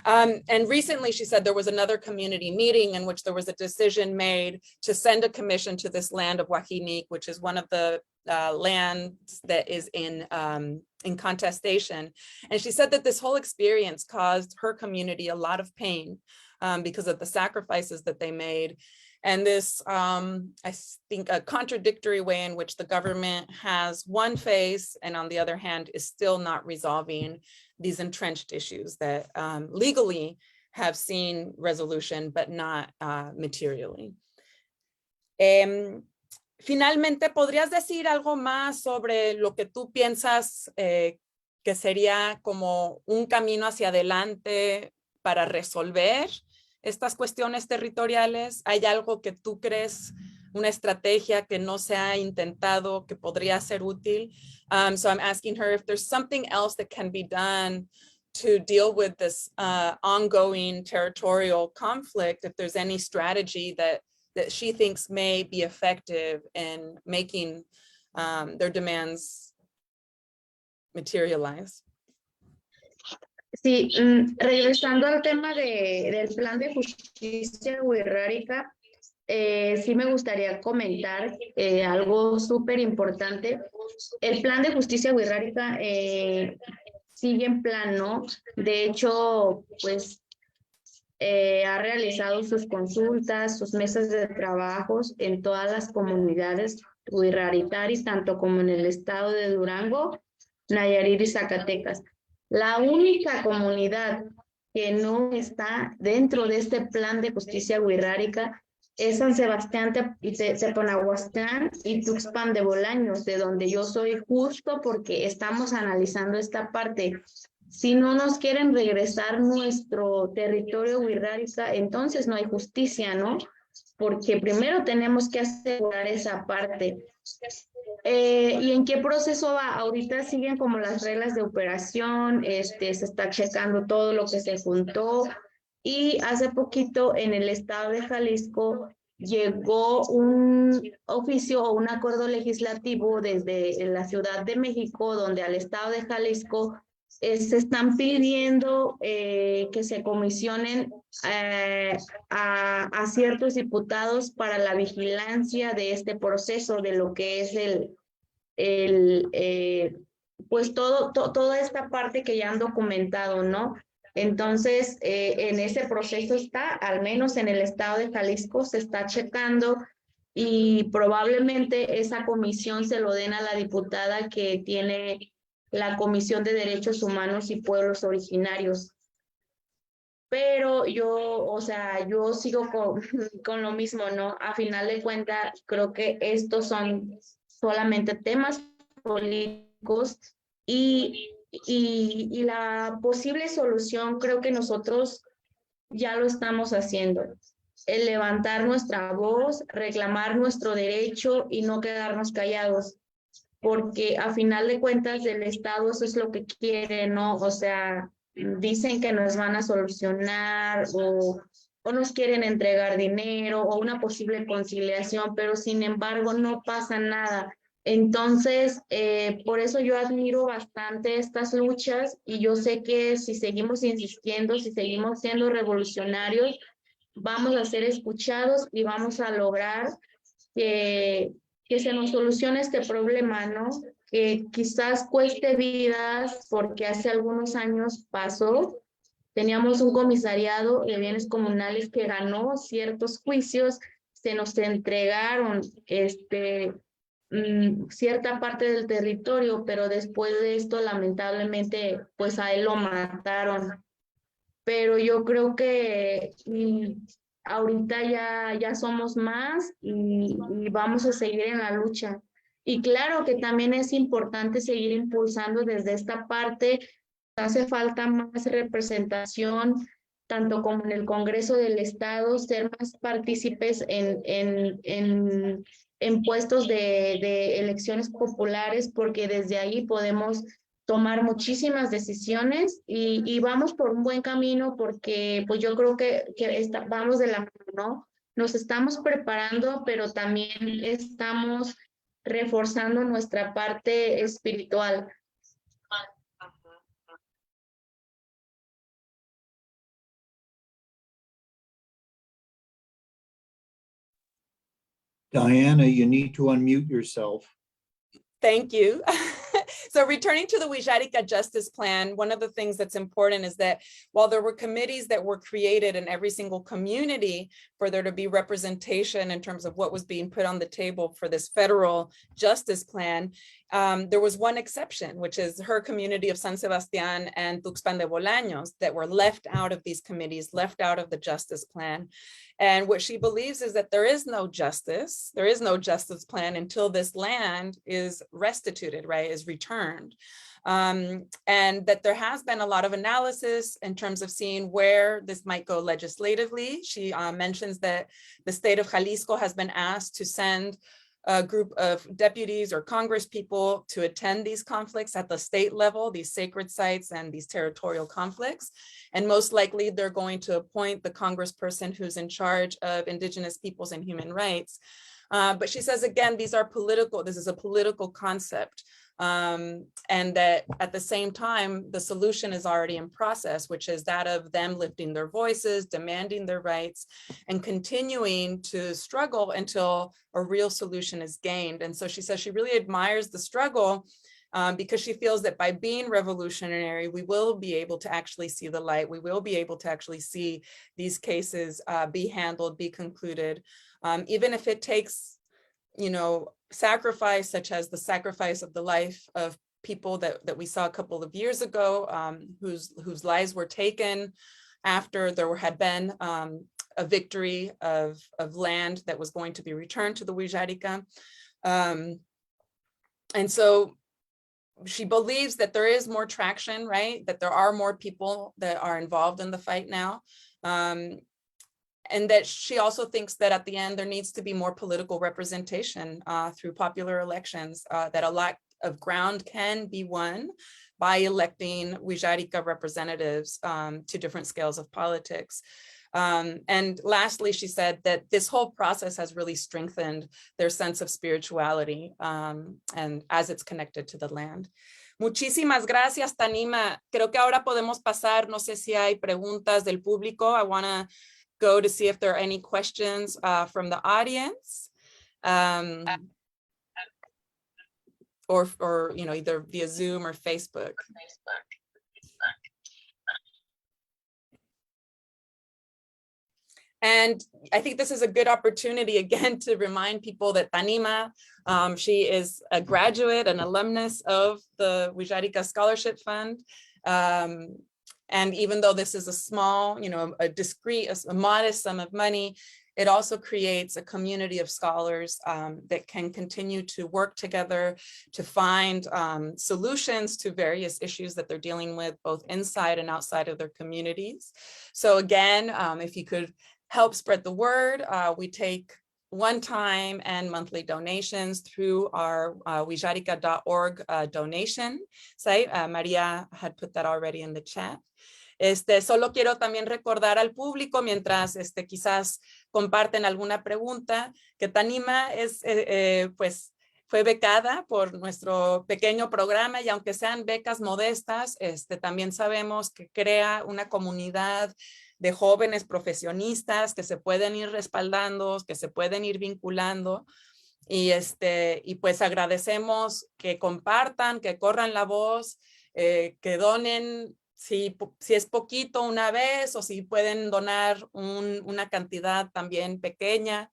And recently she said there was another community meeting in which there was a decision made to send a commission to this land of Huajinik, which is one of the lands that is in contestation. And she said that this whole experience caused her community a lot of pain because of the sacrifices that they made. And this, I think, a contradictory way in which the government has one face and on the other hand is still not resolving these entrenched issues that legally have seen resolution, but not materially. Finalmente, ¿podrías decir algo más sobre lo que tú piensas que sería como un camino hacia adelante para resolver estas cuestiones territoriales? ¿Hay algo que tú crees, una estrategia que no se ha intentado que podría ser útil? So I'm asking her if there's something else that can be done to deal with this ongoing territorial conflict, if there's any strategy that she thinks may be effective in making their demands materialize. Sí, regresando al tema del plan de justicia justicia wixárika, sí me gustaría comentar algo súper importante. El plan de justicia wixárika sigue en plan, ¿no? De hecho, pues ha realizado sus consultas, sus mesas de trabajos en todas las comunidades wixáritas, tanto como en el estado de Durango, Nayarit y Zacatecas. La única comunidad que no está dentro de este plan de justicia wixárika es San Sebastián Teponahuatlán y Tuxpan de Bolaños, de donde yo soy, justo porque estamos analizando esta parte. Si no nos quieren regresar nuestro territorio wixárika, entonces no hay justicia, ¿no? Porque primero tenemos que asegurar esa parte. ¿Y en qué proceso va? Ahorita siguen como las reglas de operación, se está checando todo lo que se juntó, y hace poquito en el estado de Jalisco llegó un oficio o un acuerdo legislativo desde la Ciudad de México, donde al estado de Jalisco se están pidiendo que se comisionen a ciertos diputados para la vigilancia de este proceso, de lo que es pues toda esta parte que ya han documentado, ¿no? Entonces, en ese proceso está, al menos en el estado de Jalisco, se está checando, y probablemente esa comisión se lo den a la diputada que tiene la Comisión de Derechos Humanos y Pueblos Originarios. Pero yo, o sea, yo sigo con lo mismo, ¿no? A final de cuentas, creo que estos son solamente temas políticos, y la posible solución creo que nosotros ya lo estamos haciendo. El levantar nuestra voz, reclamar nuestro derecho y no quedarnos callados, porque a final de cuentas el Estado eso es lo que quiere, ¿no? O sea, dicen que nos van a solucionar o nos quieren entregar dinero o una posible conciliación, pero sin embargo no pasa nada. Entonces, por eso yo admiro bastante estas luchas, y yo sé que si seguimos insistiendo, si seguimos siendo revolucionarios, vamos a ser escuchados y vamos a lograr que se nos solucione este problema, ¿no? Que quizás cueste vidas, porque hace algunos años pasó, teníamos un comisariado de bienes comunales que ganó ciertos juicios, se nos entregaron cierta parte del territorio, pero después de esto, lamentablemente, pues a él lo mataron. Pero yo creo que ahorita ya somos más, y vamos a seguir en la lucha. Y claro que también es importante seguir impulsando desde esta parte. Hace falta más representación, tanto como en el Congreso del Estado, ser más partícipes en puestos de elecciones populares, porque desde ahí podemos tomar muchísimas decisiones, y vamos por un buen camino, porque pues yo creo que vamos de la mano, ¿no? Nos estamos preparando, pero también estamos reforzando nuestra parte espiritual. Diana, you need to unmute yourself. Thank you. So returning to the Wixárika Justice Plan, one of the things that's important is that while there were committees that were created in every single community for there to be representation in terms of what was being put on the table for this federal justice plan, there was one exception, which is her community of San Sebastián and Tuxpan de Bolaños, that were left out of these committees, left out of the justice plan. And what she believes is that there is no justice plan until this land is restituted, right, is returned. And that there has been a lot of analysis in terms of seeing where this might go legislatively. She mentions that the state of Jalisco has been asked to send a group of deputies or Congress people to attend these conflicts at the state level, these sacred sites and these territorial conflicts. And most likely they're going to appoint the congressperson who's in charge of Indigenous peoples and human rights. But she says, again, this is a political concept. And that at the same time, the solution is already in process, which is that of them lifting their voices, demanding their rights, and continuing to struggle until a real solution is gained. And so she says she really admires the struggle because she feels that by being revolutionary, we will be able to actually see the light. We will be able to actually see these cases be handled, be concluded, even if it takes, you know, sacrifice, such as the sacrifice of the life of people that we saw a couple of years ago, whose lives were taken after there had been a victory of land that was going to be returned to the Wixárika. And so she believes that there is more traction, right? That there are more people that are involved in the fight now. And that she also thinks that at the end, there needs to be more political representation through popular elections, that a lot of ground can be won by electing Wixárika representatives to different scales of politics. And lastly, she said that this whole process has really strengthened their sense of spirituality and as it's connected to the land. Muchísimas gracias, Tanima. Creo que ahora podemos pasar, no sé si hay preguntas del público. I want to go to see if there are any questions from the audience. Or you know, either via Zoom or Facebook. And I think this is a good opportunity again to remind people that Tanima, she is a graduate, an alumnus of the Wixárika Scholarship Fund. And even though this is a small, you know, a discrete, a modest sum of money, it also creates a community of scholars that can continue to work together to find solutions to various issues that they're dealing with, both inside and outside of their communities. So again, if you could help spread the word, we take one-time and monthly donations through our wixárika.org donation site. Maria had put that already in the chat. Solo quiero también recordar al público, mientras quizás comparten alguna pregunta, que Tanima pues fue becada por nuestro pequeño programa, y aunque sean becas modestas, también sabemos que crea una comunidad de jóvenes profesionistas que se pueden ir respaldando, que se pueden ir vinculando, y pues agradecemos que compartan, que corran la voz, que donen. Si es poquito una vez, o si pueden donar una cantidad también pequeña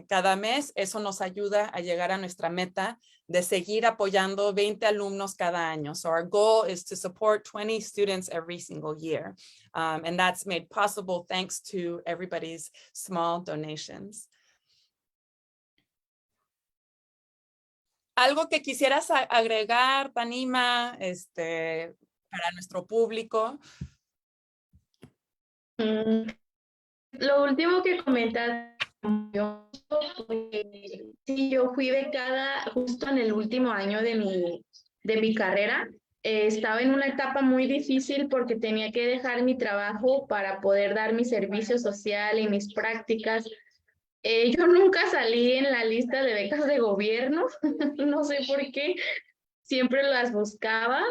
cada mes, eso nos ayuda a llegar a nuestra meta de seguir apoyando 20 alumnos cada año. So our goal is to support 20 students every single year. And that's made possible thanks to everybody's small donations. ¿Algo que quisieras agregar, Tanima, para nuestro público? Lo último que comentas, sí, yo fui becada justo en el último año de mi carrera. Estaba en una etapa muy difícil porque tenía que dejar mi trabajo para poder dar mi servicio social y mis prácticas. Yo nunca salí en la lista de becas de gobierno, no sé por qué, siempre las buscaba.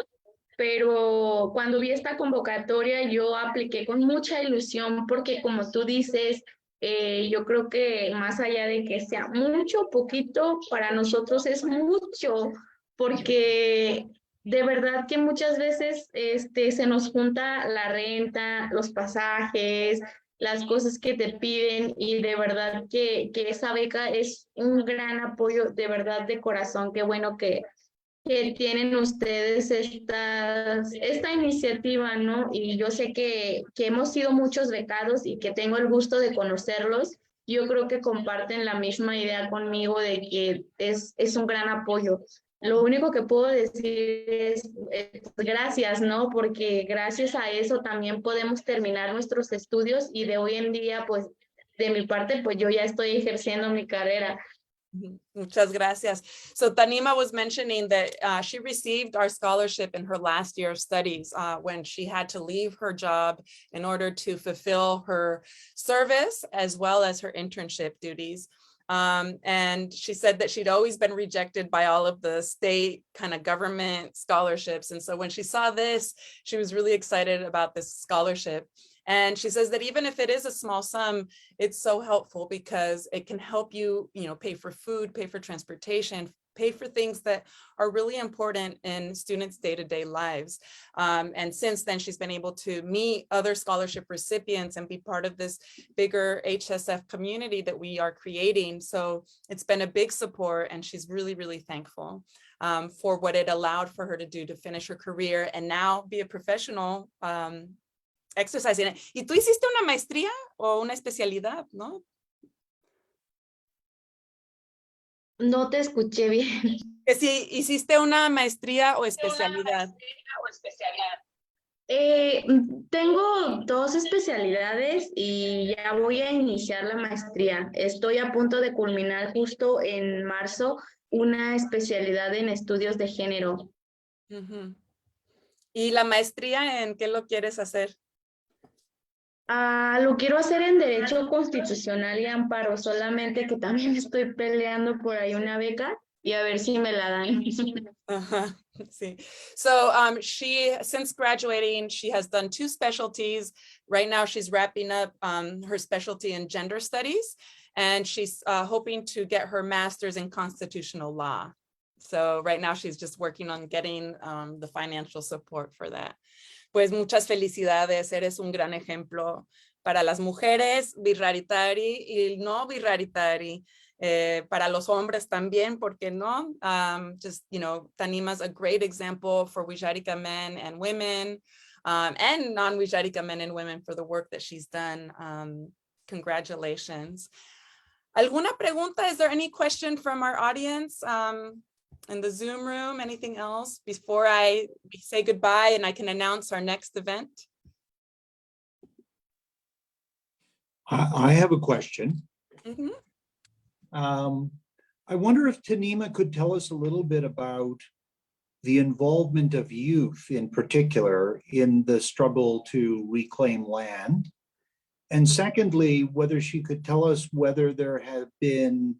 Pero cuando vi esta convocatoria yo apliqué con mucha ilusión porque, como tú dices, yo creo que más allá de que sea mucho o poquito, para nosotros es mucho, porque de verdad que muchas veces se nos junta la renta, los pasajes, las cosas que te piden, y de verdad que esa beca es un gran apoyo, de verdad, de corazón. Qué bueno que tienen ustedes esta iniciativa, ¿no? Y yo sé que hemos sido muchos becados y que tengo el gusto de conocerlos. Yo creo que comparten la misma idea conmigo de que es un gran apoyo. Lo único que puedo decir es gracias, ¿no? Porque gracias a eso también podemos terminar nuestros estudios, y de hoy en día, pues, de mi parte, pues yo ya estoy ejerciendo mi carrera. Muchas gracias. So Tanima was mentioning that she received our scholarship in her last year of studies when she had to leave her job in order to fulfill her service as well as her internship duties. And she said that she'd always been rejected by all of the state kind of government scholarships. And so when she saw this, she was really excited about this scholarship. And she says that even if it is a small sum, it's so helpful because it can help you, pay for food, pay for transportation, pay for things that are really important in students' day-to-day lives. And since then, she's been able to meet other scholarship recipients and be part of this bigger HSF community that we are creating. So it's been a big support, and she's really, really thankful for what it allowed for her to do to finish her career and now be a professional exercising. ¿Y tú hiciste una maestría o una especialidad, no? No te escuché bien. Que si hiciste una maestría o especialidad. Tengo 2 especialidades y ya voy a iniciar la maestría. Estoy a punto de culminar justo en marzo una especialidad en estudios de género. Uh-huh. ¿Y la maestría en qué lo quieres hacer? Lo quiero hacer en Derecho Constitucional y Amparo, solamente que también estoy peleando por ahí una beca y a ver si me la dan. Uh-huh. See. So since graduating, she has done 2 specialties. Right now, she's wrapping up her specialty in gender studies, and she's hoping to get her master's in constitutional law. So right now, she's just working on getting the financial support for that. Pues muchas felicidades, eres un gran ejemplo para las mujeres Wirraritari y no Wirraritari, para los hombres también, ¿por qué no? Tanima's a great example for Wixárika men and women, and non-Wixárika men and women for the work that she's done. Congratulations. ¿Alguna pregunta? Is there any question from our audience? In the Zoom room, anything else before I say goodbye and I can announce our next event? I have a question. Mm-hmm. I wonder if Tanima could tell us a little bit about the involvement of youth in particular in the struggle to reclaim land. And secondly, whether she could tell us whether there have been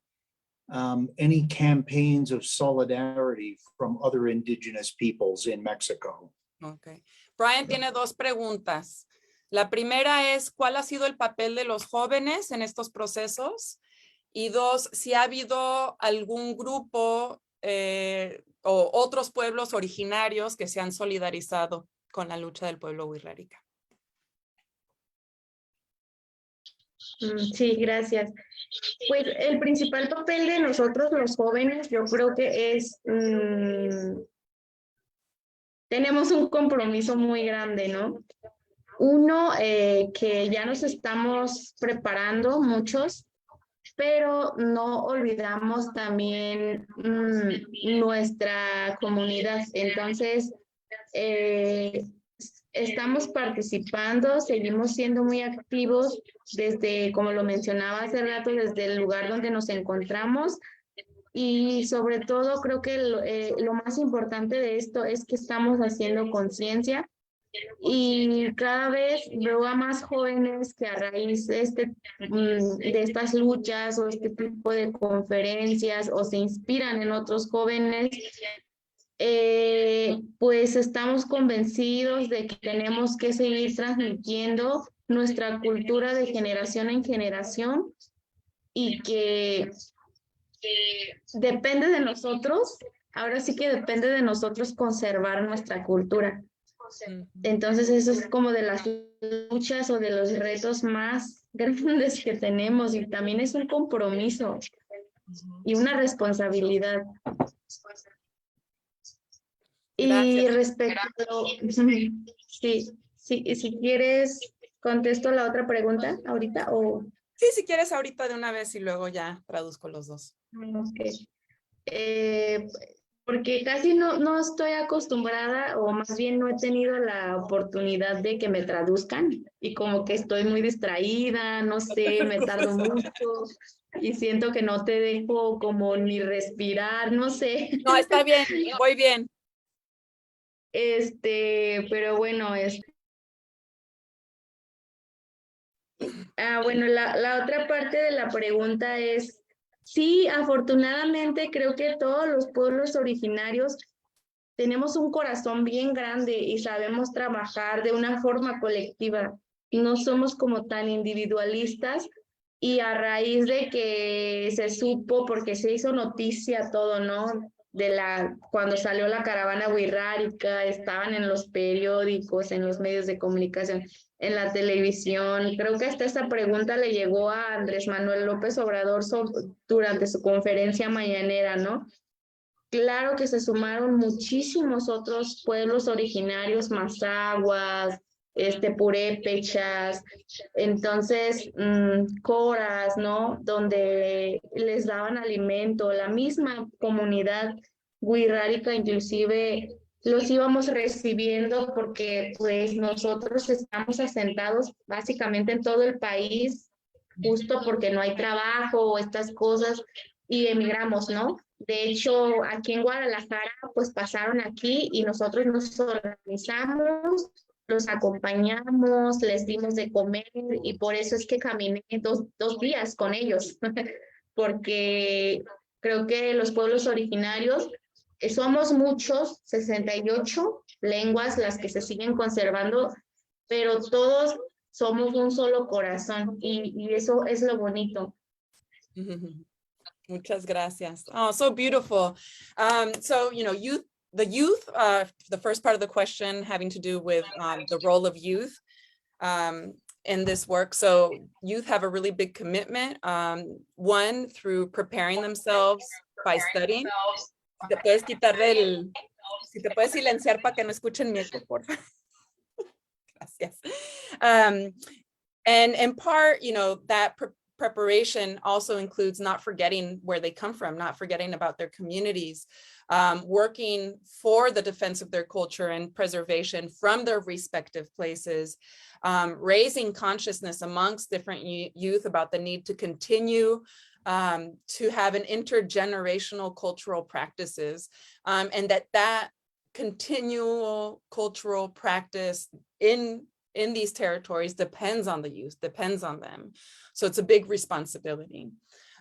any campaigns of solidarity from other indigenous peoples in Mexico. Okay. Brian tiene 2 preguntas. La primera es, ¿cuál ha sido el papel de los jóvenes en estos procesos? Y 2, si ha habido algún grupo o otros pueblos originarios que se han solidarizado con la lucha del pueblo Wixárika. Sí, gracias. Pues el principal papel de nosotros los jóvenes, yo creo que es, tenemos un compromiso muy grande, ¿no? Uno, que ya nos estamos preparando muchos, pero no olvidamos también nuestra comunidad. Entonces, estamos participando, seguimos siendo muy activos desde, como lo mencionaba hace rato, desde el lugar donde nos encontramos. Y sobre todo creo que lo más importante de esto es que estamos haciendo conciencia y cada vez veo a más jóvenes que a raíz de estas luchas o este tipo de conferencias o se inspiran en otros jóvenes. Pues estamos convencidos de que tenemos que seguir transmitiendo nuestra cultura de generación en generación y que depende de nosotros, ahora sí que depende de nosotros conservar nuestra cultura. Entonces eso es como de las luchas o de los retos más grandes que tenemos y también es un compromiso y una responsabilidad. Y respecto, sí, si quieres, contesto la otra pregunta ahorita o... Sí, si quieres ahorita de una vez y luego ya traduzco los 2. Okay. Porque casi no estoy acostumbrada o más bien no he tenido la oportunidad de que me traduzcan y como que estoy muy distraída, no sé, me tardo mucho y siento que no te dejo como ni respirar, no sé. No, está bien, voy bien. Pero bueno, bueno, la otra parte de la pregunta es Sí, afortunadamente creo que todos los pueblos originarios tenemos un corazón bien grande y sabemos trabajar de una forma colectiva. No somos como tan individualistas y a raíz de que se supo, porque se hizo noticia todo, ¿no? Cuando salió la caravana wixárika, estaban en los periódicos, en los medios de comunicación, en la televisión. Creo que hasta esta pregunta le llegó a Andrés Manuel López Obrador durante su conferencia mañanera, ¿no? Claro que se sumaron muchísimos otros pueblos originarios, mazahuas, purépechas, entonces coras, ¿no? Donde les daban alimento, la misma comunidad wixárika inclusive los íbamos recibiendo porque pues nosotros estamos asentados básicamente en todo el país, justo porque no hay trabajo o estas cosas y emigramos, ¿no? De hecho, aquí en Guadalajara, pues pasaron aquí y nosotros nos organizamos, los acompañamos, les dimos de comer y por eso es que caminé dos días con ellos, porque creo que los pueblos originarios somos muchos, 68 lenguas las que se siguen conservando, pero todos somos un solo corazón y eso es lo bonito. Muchas gracias. Oh, so beautiful. So, you know, the first part of the question having to do with the role of youth in this work. So youth have a really big commitment, one through preparing themselves by studying. Si te puedes silenciar para que no escuchen mi eco, por favor. Gracias. And in part, you know, that preparation also includes not forgetting where they come from, not forgetting about their communities, working for the defense of their culture and preservation from their respective places, raising consciousness amongst different youth about the need to continue to have an intergenerational cultural practices, and that continual cultural practice in these territories depends on the youth, depends on them. So it's a big responsibility.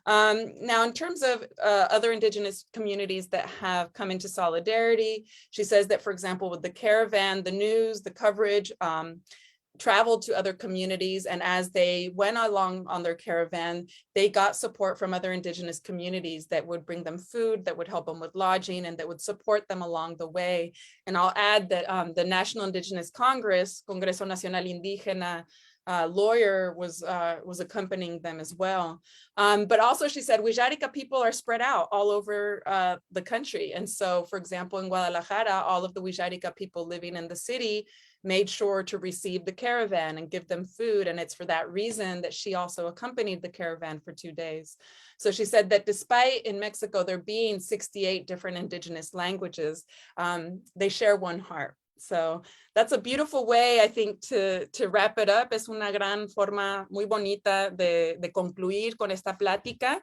Now, in terms of other Indigenous communities that have come into solidarity, she says that, for example, with the caravan, the news, the coverage, traveled to other communities, and as they went along on their caravan, they got support from other Indigenous communities that would bring them food, that would help them with lodging, and that would support them along the way. And I'll add that the National Indigenous Congress, Congreso Nacional Indígena, lawyer was accompanying them as well. But also she said, wixárika people are spread out all over the country. And so, for example, in Guadalajara, all of the wixárika people living in the city made sure to receive the caravan and give them food. And it's for that reason that she also accompanied the caravan for 2 days. So she said that despite in Mexico there being 68 different Indigenous languages, they share one heart. So that's a beautiful way, I think, to wrap it up. Es una gran forma muy bonita de concluir con esta plática.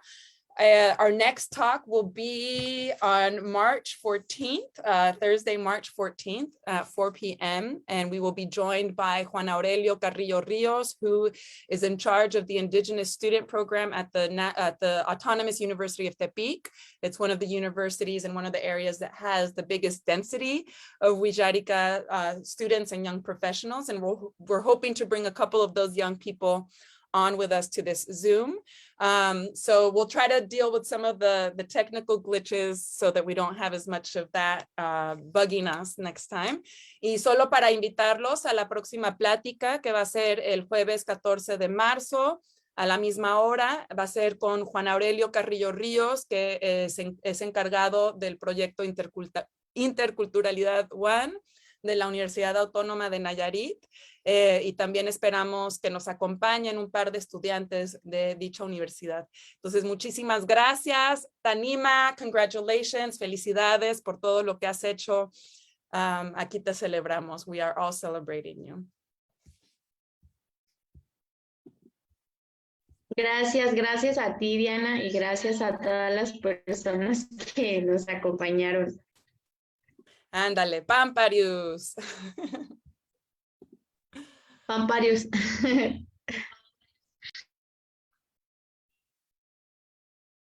Our next talk will be on March 14th, Thursday, March 14th at 4 p.m. And we will be joined by Juan Aurelio Carrillo Rios, who is in charge of the Indigenous Student Program at the Autonomous University of Tepic. It's one of the universities and one of the areas that has the biggest density of wixárika students and young professionals. And we're hoping to bring a couple of those young people on with us to this Zoom. So we'll try to deal with some of the technical glitches so that we don't have as much of that bugging us next time. Y solo para invitarlos a la próxima plática, que va a ser el jueves 14 de marzo, a la misma hora, va a ser con Juan Aurelio Carrillo Ríos, que es encargado del proyecto Interculturalidad One de la Universidad Autónoma de Nayarit. Y también esperamos que nos acompañen un par de estudiantes de dicha universidad. Entonces, muchísimas gracias. Tanima, congratulations, felicidades por todo lo que has hecho. Aquí te celebramos. We are all celebrating you. Gracias a ti, Diana, y gracias a todas las personas que nos acompañaron. Ándale, Pamparius. Pamparius.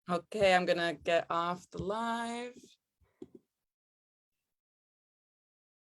Okay, I'm gonna get off the live.